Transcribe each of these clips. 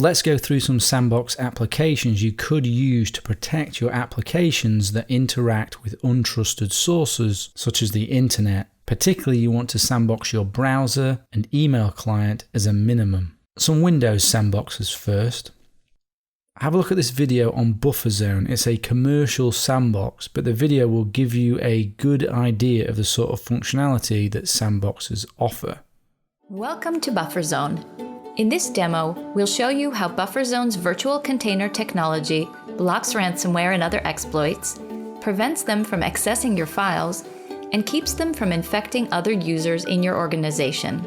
Let's go through some sandbox applications you could use to protect your applications that interact with untrusted sources such as the internet. Particularly, you want to sandbox your browser and email client as a minimum. Some Windows sandboxes first. Have a look at this video on Buffer Zone. It's a commercial sandbox, but the video will give you a good idea of the sort of functionality that sandboxes offer. Welcome to Buffer Zone. In this demo, we'll show you how Buffer Zone's virtual container technology blocks ransomware and other exploits, prevents them from accessing your files, and keeps them from infecting other users in your organization.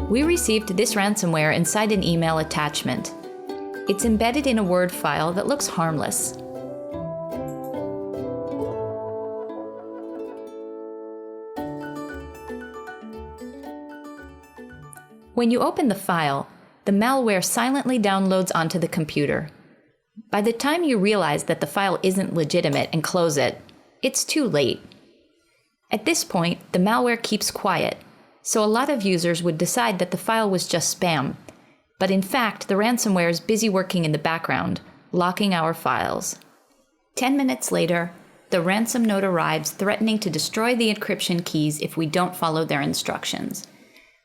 We received this ransomware inside an email attachment. It's embedded in a Word file that looks harmless. When you open the file, the malware silently downloads onto the computer. By the time you realize that the file isn't legitimate and close it, it's too late. At this point, the malware keeps quiet, so a lot of users would decide that the file was just spam. But in fact, the ransomware is busy working in the background, locking our files. 10 minutes later, the ransom note arrives threatening to destroy the encryption keys if we don't follow their instructions.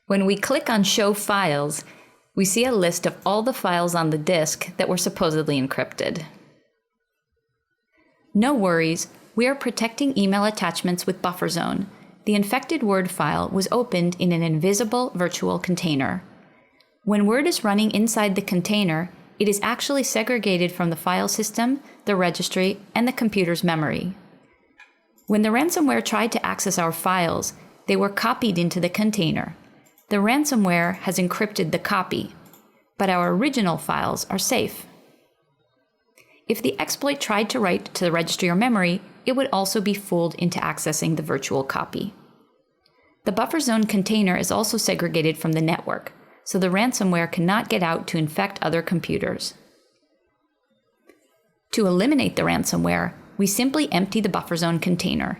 When we click on Show Files, we see a list of all the files on the disk that were supposedly encrypted. No worries, we are protecting email attachments with Buffer Zone. The infected Word file was opened in an invisible virtual container. When Word is running inside the container, it is actually segregated from the file system, the registry, and the computer's memory. When the ransomware tried to access our files, they were copied into the container. The ransomware has encrypted the copy, but our original files are safe. If the exploit tried to write to the registry or memory, it would also be fooled into accessing the virtual copy. The Buffer Zone container is also segregated from the network, so the ransomware cannot get out to infect other computers. To eliminate the ransomware, we simply empty the Buffer Zone container.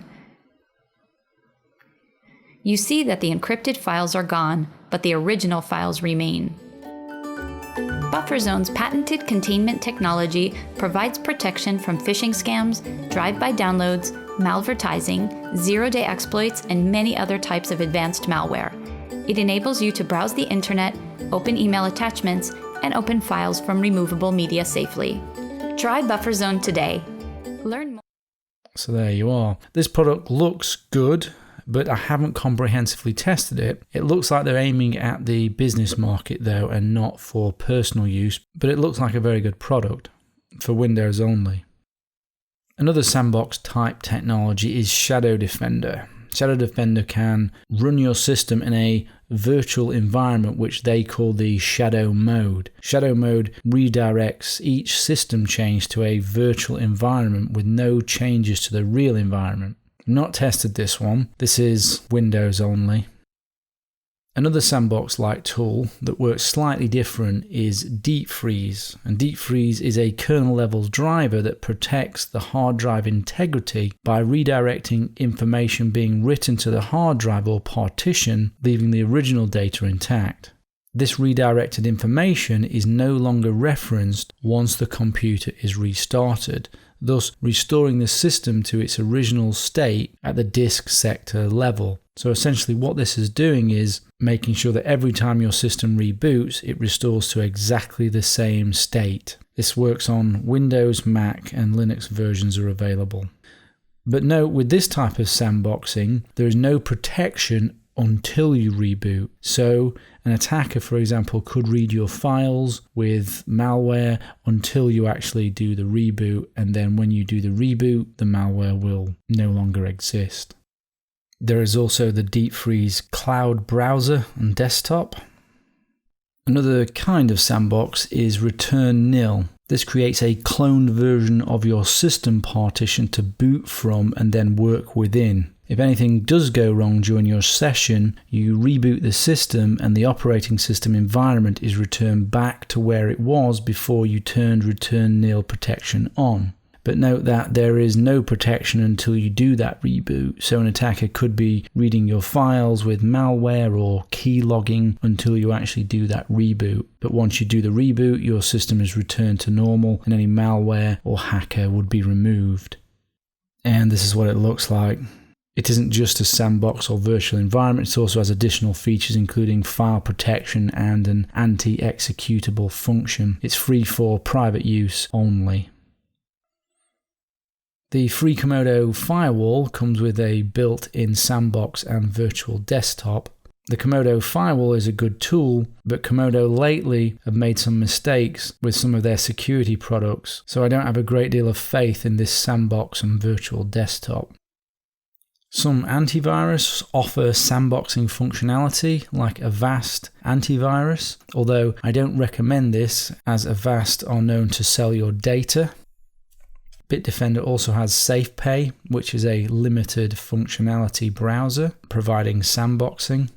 You see that the encrypted files are gone, but the original files remain. Buffer Zone's patented containment technology provides protection from phishing scams, drive-by downloads, malvertising, zero-day exploits, and many other types of advanced malware. It enables you to browse the internet, open email attachments, and open files from removable media safely. Try Buffer Zone today. Learn more. So there you are. This product looks good, but I haven't comprehensively tested it. It looks like they're aiming at the business market though and not for personal use, but it looks like a very good product for Windows only. Another sandbox type technology is Shadow Defender. Shadow Defender can run your system in a virtual environment which they call the shadow mode. Shadow mode redirects each system change to a virtual environment with no changes to the real environment. Not tested this one. This is Windows only. Another sandbox-like tool that works slightly different is Deep Freeze. And Deep Freeze is a kernel-level driver that protects the hard drive integrity by redirecting information being written to the hard drive or partition, leaving the original data intact. This redirected information is no longer referenced once the computer is restarted, thus restoring the system to its original state at the disk sector level. So essentially what this is doing is making sure that every time your system reboots, it restores to exactly the same state. This works on Windows, Mac, and Linux versions are available. But note, with this type of sandboxing, there is no protection until you reboot. So an attacker, for example, could read your files with malware until you actually do the reboot, and then when you do the reboot, the malware will no longer exist. There is also the Deep Freeze cloud browser and desktop. Another kind of sandbox is Return Nil. This creates a cloned version of your system partition to boot from and then work within. If anything does go wrong during your session, you reboot the system and the operating system environment is returned back to where it was before you turned Return Nil protection on. But note that there is no protection until you do that reboot. So an attacker could be reading your files with malware or key logging until you actually do that reboot. But once you do the reboot, your system is returned to normal and any malware or hacker would be removed. And this is what it looks like. It isn't just a sandbox or virtual environment, it also has additional features including file protection and an anti-executable function. It's free for private use only. The free Komodo firewall comes with a built-in sandbox and virtual desktop. The Komodo firewall is a good tool, but Komodo lately have made some mistakes with some of their security products, so I don't have a great deal of faith in this sandbox and virtual desktop. Some antivirus offer sandboxing functionality like Avast antivirus, although I don't recommend this as Avast are known to sell your data. Bitdefender also has SafePay, which is a limited functionality browser providing sandboxing.